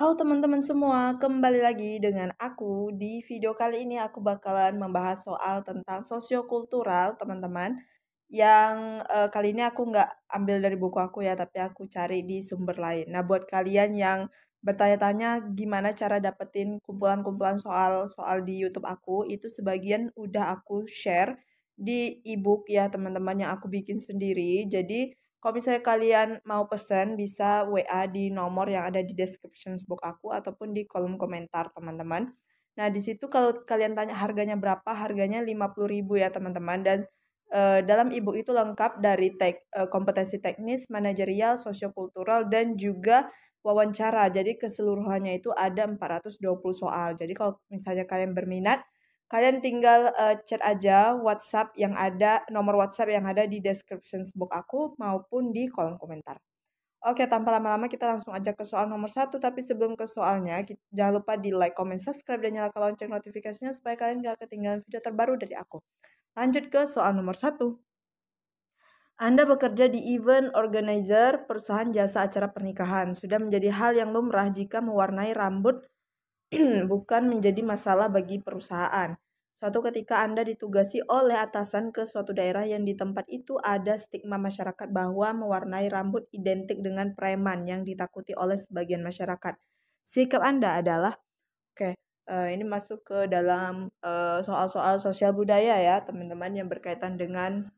Halo teman-teman semua, kembali lagi dengan aku. Di video kali ini aku bakalan membahas soal tentang sosiokultural, teman-teman. Yang kali ini aku nggak ambil dari buku aku ya, tapi aku cari di sumber lain. Nah, buat kalian yang bertanya-tanya gimana cara dapetin kumpulan-kumpulan soal-soal di YouTube aku, itu sebagian udah aku share di ebook ya, teman-teman, yang aku bikin sendiri. Jadi kalau misalnya kalian mau pesen bisa WA di nomor yang ada di description box aku ataupun di kolom komentar teman-teman. Nah, di situ kalau kalian tanya harganya berapa, harganya 50.000 ya teman-teman. Dan dalam ebook itu lengkap dari kompetensi teknis, manajerial, sosiokultural, dan juga wawancara. Jadi keseluruhannya itu ada 420 soal. Jadi kalau misalnya kalian berminat, kalian tinggal chat aja WhatsApp yang ada, nomor WhatsApp yang ada di description box aku maupun di kolom komentar. Oke, tanpa lama-lama kita langsung aja ke soal nomor satu. Tapi sebelum ke soalnya, jangan lupa di like, comment, subscribe, dan nyalakan lonceng notifikasinya supaya kalian gak ketinggalan video terbaru dari aku. Lanjut ke soal nomor satu. Anda bekerja di event organizer perusahaan jasa acara pernikahan. Sudah menjadi hal yang lumrah jika mewarnai rambut bukan menjadi masalah bagi perusahaan. Suatu ketika Anda ditugasi oleh atasan ke suatu daerah yang di tempat itu ada stigma masyarakat bahwa mewarnai rambut identik dengan preman yang ditakuti oleh sebagian masyarakat. Sikap Anda adalah, oke, ini masuk ke dalam soal-soal sosial budaya ya, teman-teman, yang berkaitan dengan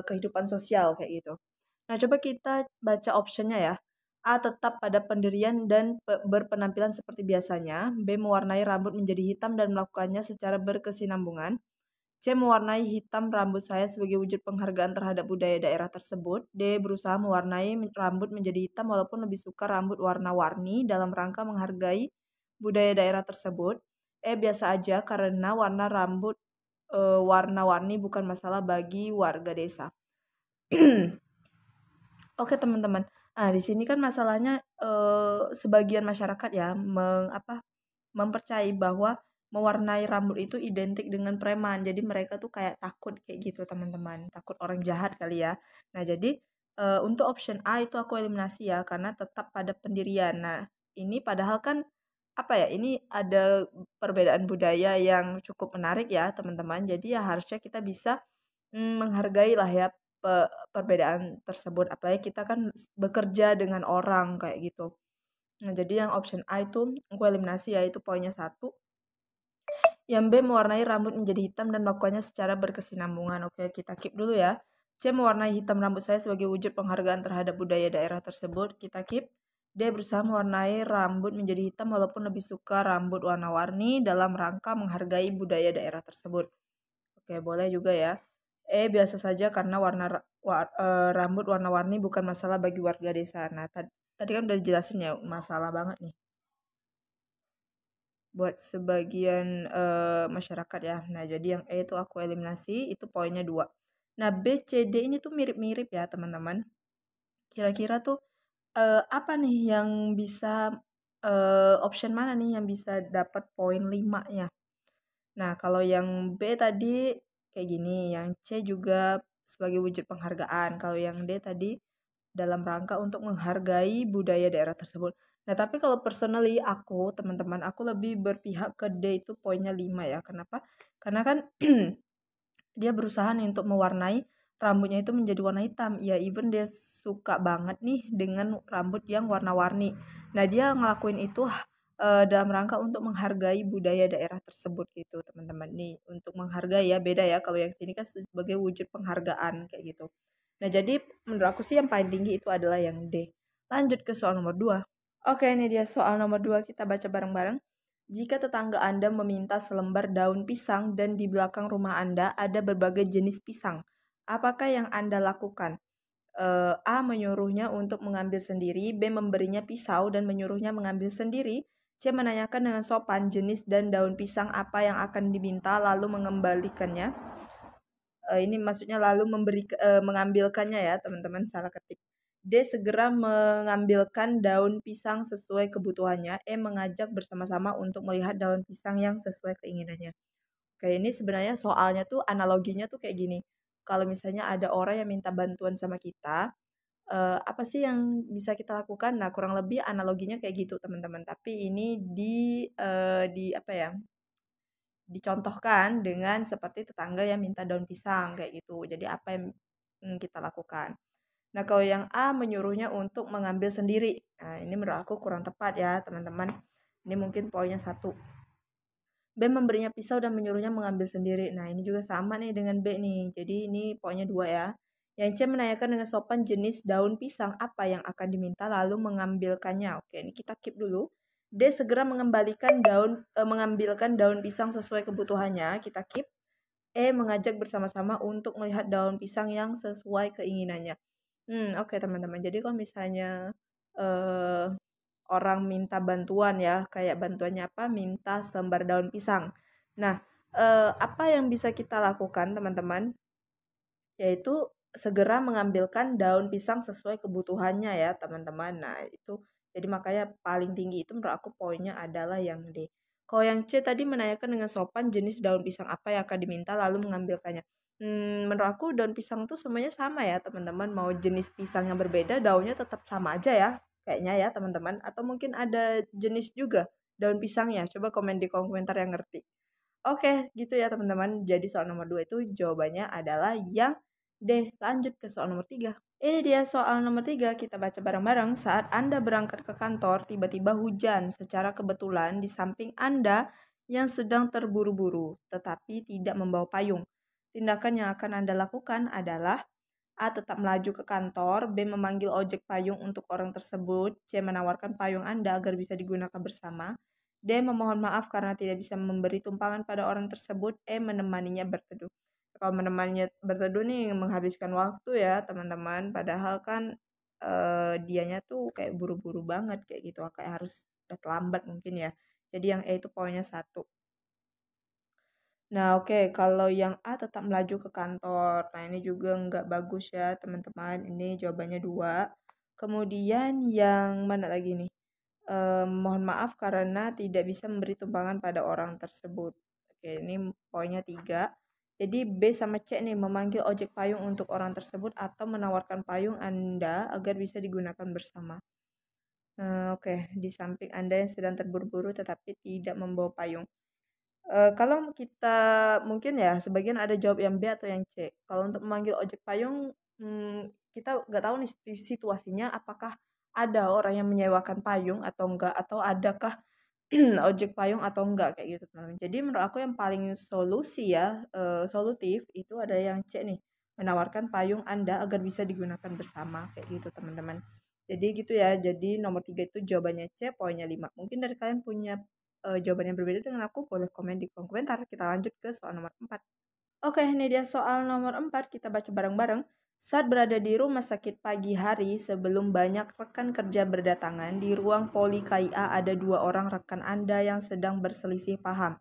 kehidupan sosial kayak gitu. Nah, coba kita baca optionnya ya. A. Tetap pada pendirian dan berpenampilan seperti biasanya. B. Mewarnai rambut menjadi hitam dan melakukannya secara berkesinambungan. C. Mewarnai hitam rambut saya sebagai wujud penghargaan terhadap budaya daerah tersebut. D. Berusaha mewarnai rambut menjadi hitam walaupun lebih suka rambut warna-warni dalam rangka menghargai budaya daerah tersebut. E. Biasa aja karena warna rambut warna-warni bukan masalah bagi warga desa. Oke teman-teman, nah di sini kan masalahnya sebagian masyarakat ya mempercayai bahwa mewarnai rambut itu identik dengan preman. Jadi mereka tuh kayak takut kayak gitu teman-teman, takut orang jahat kali ya. Nah jadi untuk option A itu aku eliminasi ya karena tetap pada pendirian. Nah ini padahal kan apa ya, ini ada perbedaan budaya yang cukup menarik ya teman-teman. Jadi ya harusnya kita bisa menghargai lah ya perbedaan tersebut, apalagi kita kan bekerja dengan orang kayak gitu. Nah, jadi yang option A itu aku eliminasi ya, itu poinnya satu. Yang B mewarnai rambut menjadi hitam dan melakukannya secara berkesinambungan. Oke, kita keep dulu ya. C mewarnai hitam rambut saya sebagai wujud penghargaan terhadap budaya daerah tersebut. Kita keep. D berusaha mewarnai rambut menjadi hitam walaupun lebih suka rambut warna-warni dalam rangka menghargai budaya daerah tersebut. Oke, boleh juga ya. Biasa saja karena rambut warna-warni bukan masalah bagi warga desa. Nah, tadi kan udah dijelasin ya, masalah banget nih buat sebagian masyarakat ya. Nah, jadi yang E itu aku eliminasi, itu poinnya 2. Nah, B, C, D ini tuh mirip-mirip ya, teman-teman. Kira-kira tuh apa nih yang bisa option mana nih yang bisa dapat poin 5-nya? Nah, kalau yang B tadi kayak gini, yang C juga sebagai wujud penghargaan. Kalau yang D tadi dalam rangka untuk menghargai budaya daerah tersebut. Nah, tapi kalau personally aku, teman-teman, aku lebih berpihak ke D itu poinnya 5 ya. Kenapa? Karena kan dia berusaha nih untuk mewarnai rambutnya itu menjadi warna hitam. Ya, even dia suka banget nih dengan rambut yang warna-warni. Nah, dia ngelakuin itu dalam rangka untuk menghargai budaya daerah tersebut gitu, teman-teman. Nih, untuk menghargai ya, beda ya. Kalau yang sini kan sebagai wujud penghargaan kayak gitu. Nah, jadi menurut aku sih yang paling tinggi itu adalah yang D. Lanjut ke soal nomor 2. Oke, ini dia soal nomor 2, kita baca bareng-bareng. Jika tetangga Anda meminta selembar daun pisang dan di belakang rumah Anda ada berbagai jenis pisang, apakah yang Anda lakukan? A. Menyuruhnya untuk mengambil sendiri. B. Memberinya pisau dan menyuruhnya mengambil sendiri. C. Menanyakan dengan sopan jenis dan daun pisang apa yang akan diminta lalu mengembalikannya. Ini maksudnya lalu mengambilkannya ya teman-teman, salah ketik. D. Segera mengambilkan daun pisang sesuai kebutuhannya. E. Mengajak bersama-sama untuk melihat daun pisang yang sesuai keinginannya. Oke, ini sebenarnya soalnya tuh analoginya tuh kayak gini. Kalau misalnya ada orang yang minta bantuan sama kita, apa sih yang bisa kita lakukan? Nah, kurang lebih analoginya kayak gitu, teman-teman. Tapi ini di apa ya, dicontohkan dengan seperti tetangga yang minta daun pisang, kayak gitu. Jadi apa yang, kita lakukan. Nah, kalau yang A menyuruhnya untuk mengambil sendiri. Nah, ini menurut aku kurang tepat ya, teman-teman. Ini mungkin poinnya satu. B memberinya pisau dan menyuruhnya mengambil sendiri. Nah, ini juga sama nih dengan B nih. Jadi ini poinnya 2 ya. Yang C menanyakan dengan sopan jenis daun pisang apa yang akan diminta lalu mengambilkannya. Oke, ini kita keep dulu. D segera mengambilkan daun pisang sesuai kebutuhannya. Kita keep. E mengajak bersama-sama untuk melihat daun pisang yang sesuai keinginannya. Oke teman-teman. Jadi kalau misalnya eh, orang minta bantuan ya, kayak bantuannya apa? Minta selembar daun pisang. Nah, apa yang bisa kita lakukan teman-teman? Yaitu segera mengambilkan daun pisang sesuai kebutuhannya ya teman-teman. Nah, itu jadi makanya paling tinggi itu menurut aku poinnya adalah yang D. Kalau yang C tadi menanyakan dengan sopan jenis daun pisang apa yang akan diminta lalu mengambilkannya. Menurut aku daun pisang tuh semuanya sama ya teman-teman. Mau jenis pisang yang berbeda, daunnya tetap sama aja ya. Kayaknya ya teman-teman. Atau mungkin ada jenis juga daun pisangnya. Coba komen di kolom komentar yang ngerti. Oke, gitu ya teman-teman. Jadi soal nomor 2 itu jawabannya adalah yang D. Lanjut ke soal nomor 3. Ini dia soal nomor 3. Kita baca bareng-bareng. Saat Anda berangkat ke kantor, tiba-tiba hujan secara kebetulan di samping Anda yang sedang terburu-buru, tetapi tidak membawa payung. Tindakan yang akan Anda lakukan adalah A. Tetap melaju ke kantor. B. Memanggil ojek payung untuk orang tersebut. C. Menawarkan payung Anda agar bisa digunakan bersama. D. Memohon maaf karena tidak bisa memberi tumpangan pada orang tersebut. E. Menemaninya berteduh. Kalau menemaninya berteduh nih menghabiskan waktu ya teman-teman. Padahal kan dianya tuh kayak buru-buru banget kayak gitu. Kayak harus udah terlambat mungkin ya. Jadi yang E itu poinnya 1. Nah, oke, kalau yang A tetap melaju ke kantor. Nah, ini juga nggak bagus ya, teman-teman. Ini jawabannya 2. Kemudian yang mana lagi nih? Mohon maaf karena tidak bisa memberi tumpangan pada orang tersebut. Oke, ini poinnya 3. Jadi B sama C nih, memanggil ojek payung untuk orang tersebut atau menawarkan payung Anda agar bisa digunakan bersama. Oke, di samping Anda yang sedang terburu-buru tetapi tidak membawa payung. Kalau kita mungkin ya sebagian ada jawab yang B atau yang C. Kalau untuk memanggil ojek payung, kita nggak tahu nih situasinya apakah ada orang yang menyewakan payung atau enggak, atau adakah ojek payung atau enggak, kayak gitu teman-teman. Jadi menurut aku yang paling solutif itu ada yang C nih, menawarkan payung Anda agar bisa digunakan bersama, kayak gitu teman-teman. Jadi gitu ya, jadi nomor 3 itu jawabannya C, poinnya 5. Mungkin dari kalian punya jawaban yang berbeda dengan aku, boleh komen di kolom komentar. Kita lanjut ke soal nomor 4. Oke, ini dia soal nomor 4. Kita baca bareng-bareng. Saat berada di rumah sakit pagi hari sebelum banyak rekan kerja berdatangan, di ruang poli KIA ada 2 orang rekan Anda yang sedang berselisih paham.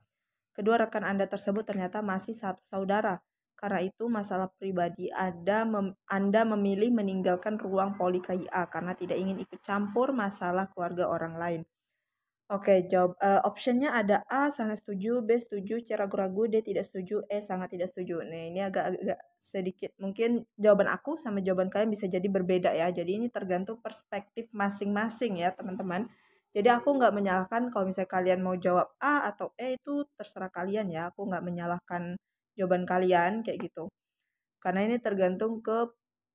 Kedua rekan Anda tersebut ternyata masih satu saudara. Karena itu, masalah pribadi Anda memilih meninggalkan ruang poli KIA karena tidak ingin ikut campur masalah keluarga orang lain. Oke, optionnya ada A sangat setuju, B setuju, C ragu-ragu, D tidak setuju, E sangat tidak setuju. Nah, ini agak sedikit mungkin jawaban aku sama jawaban kalian bisa jadi berbeda ya. Jadi ini tergantung perspektif masing-masing ya, teman-teman. Jadi aku nggak menyalahkan kalau misalnya kalian mau jawab A atau E, itu terserah kalian ya. Aku nggak menyalahkan jawaban kalian kayak gitu. Karena ini tergantung ke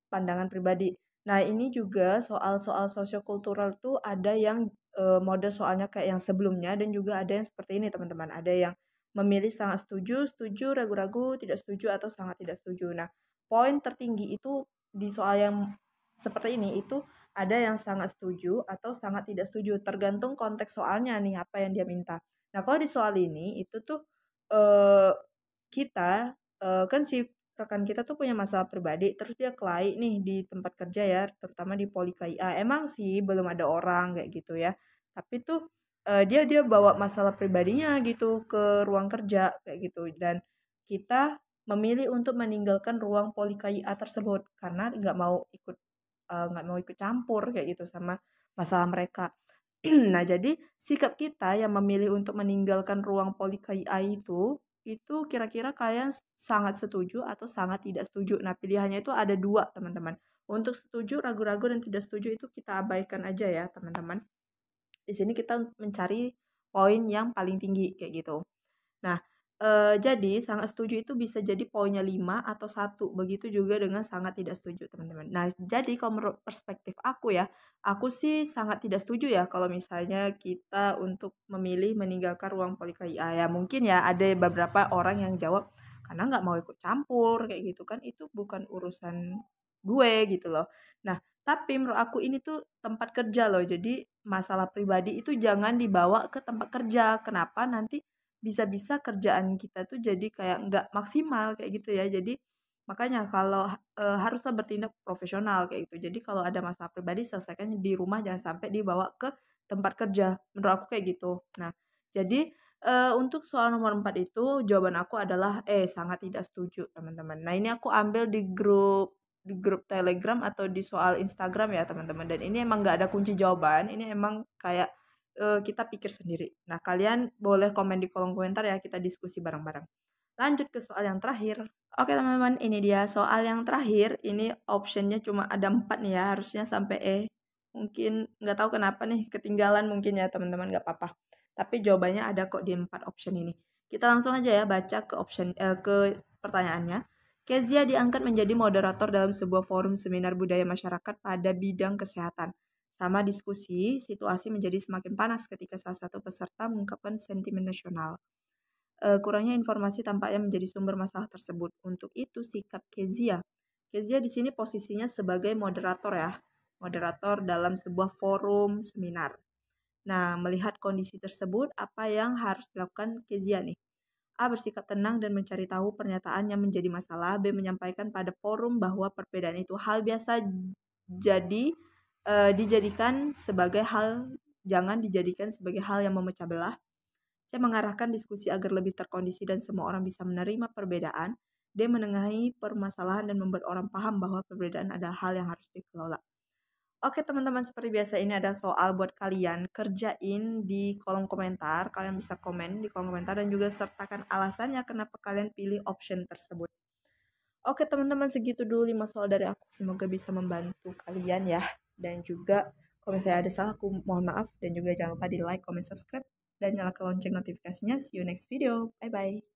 pandangan pribadi. Nah, ini juga soal-soal sosiokultural tuh ada yang model soalnya kayak yang sebelumnya dan juga ada yang seperti ini, teman-teman. Ada yang memilih sangat setuju, setuju, ragu-ragu, tidak setuju, atau sangat tidak setuju. Nah, poin tertinggi itu di soal yang seperti ini itu ada yang sangat setuju atau sangat tidak setuju, tergantung konteks soalnya nih apa yang dia minta. Nah, kalau di soal ini itu tuh eh, kita kan si rekan kita tuh punya masalah pribadi, terus dia kelahi nih di tempat kerja ya, terutama di Poli KIA. Emang sih belum ada orang kayak gitu ya. Tapi tuh dia dia bawa masalah pribadinya gitu ke ruang kerja kayak gitu, dan kita memilih untuk meninggalkan ruang Poli KIA tersebut karena nggak mau ikut campur kayak gitu sama masalah mereka. Nah, jadi sikap kita yang memilih untuk meninggalkan ruang Poli KIA itu itu kira-kira kalian sangat setuju atau sangat tidak setuju. Nah, pilihannya itu ada 2, teman-teman. Untuk setuju, ragu-ragu, dan tidak setuju itu kita abaikan aja ya, teman-teman. Di sini kita mencari poin yang paling tinggi kayak gitu. Nah, jadi sangat setuju itu bisa jadi poinnya 5 atau 1, begitu juga dengan sangat tidak setuju, teman-teman. Nah, jadi kalau menurut perspektif aku ya, aku sih sangat tidak setuju ya kalau misalnya kita untuk memilih meninggalkan ruang poliklia. Ya mungkin ya ada beberapa orang yang jawab, "Karena nggak mau ikut campur," kayak gitu kan, "itu bukan urusan gue," gitu loh. Nah, tapi menurut aku ini tuh tempat kerja loh, jadi masalah pribadi itu jangan dibawa ke tempat kerja. Kenapa? Nanti bisa-bisa kerjaan kita tuh jadi kayak nggak maksimal kayak gitu ya. Jadi makanya kalau, haruslah bertindak profesional kayak gitu. Jadi kalau ada masalah pribadi selesaikan di rumah, jangan sampai dibawa ke tempat kerja, menurut aku kayak gitu. Nah, jadi, untuk soal nomor 4 itu jawaban aku adalah, sangat tidak setuju, teman-teman. Nah, ini aku ambil di grup Telegram atau di soal Instagram ya, teman-teman, dan ini emang nggak ada kunci jawaban, ini emang kayak kita pikir sendiri. Nah, kalian boleh komen di kolom komentar ya, kita diskusi bareng-bareng. Lanjut ke soal yang terakhir. Oke teman-teman, ini dia soal yang terakhir. Ini optionnya cuma ada 4 nih ya, harusnya sampai E. Mungkin nggak tahu kenapa nih, ketinggalan mungkin ya teman-teman, nggak apa-apa. Tapi jawabannya ada kok di 4 option ini. Kita langsung aja ya baca ke pertanyaannya. Kezia diangkat menjadi moderator dalam sebuah forum seminar budaya masyarakat pada bidang kesehatan. Sama diskusi, situasi menjadi semakin panas ketika salah satu peserta mengungkapkan sentimen nasional. Kurangnya informasi tampaknya menjadi sumber masalah tersebut. Untuk itu sikap Kezia. Kezia di sini posisinya sebagai moderator ya. Moderator dalam sebuah forum seminar. Nah, melihat kondisi tersebut, apa yang harus dilakukan Kezia nih? A. Bersikap tenang dan mencari tahu pernyataan yang menjadi masalah. B. Menyampaikan pada forum bahwa perbedaan itu hal biasa, jadi jangan dijadikan sebagai hal yang memecah belah. C. Mengarahkan diskusi agar lebih terkondisi dan semua orang bisa menerima perbedaan. D. Menengahi permasalahan dan membuat orang paham bahwa perbedaan adalah hal yang harus dikelola. Oke teman-teman, seperti biasa ini ada soal buat kalian. Kerjain di kolom komentar. Kalian bisa komen di kolom komentar dan juga sertakan alasannya kenapa kalian pilih option tersebut. Oke teman-teman, segitu dulu 5 soal dari aku. Semoga bisa membantu kalian ya. Dan juga kalau misalnya ada salah, aku mohon maaf. Dan juga jangan lupa di like, comment, subscribe, dan nyalakan lonceng notifikasinya. See you next video. Bye-bye.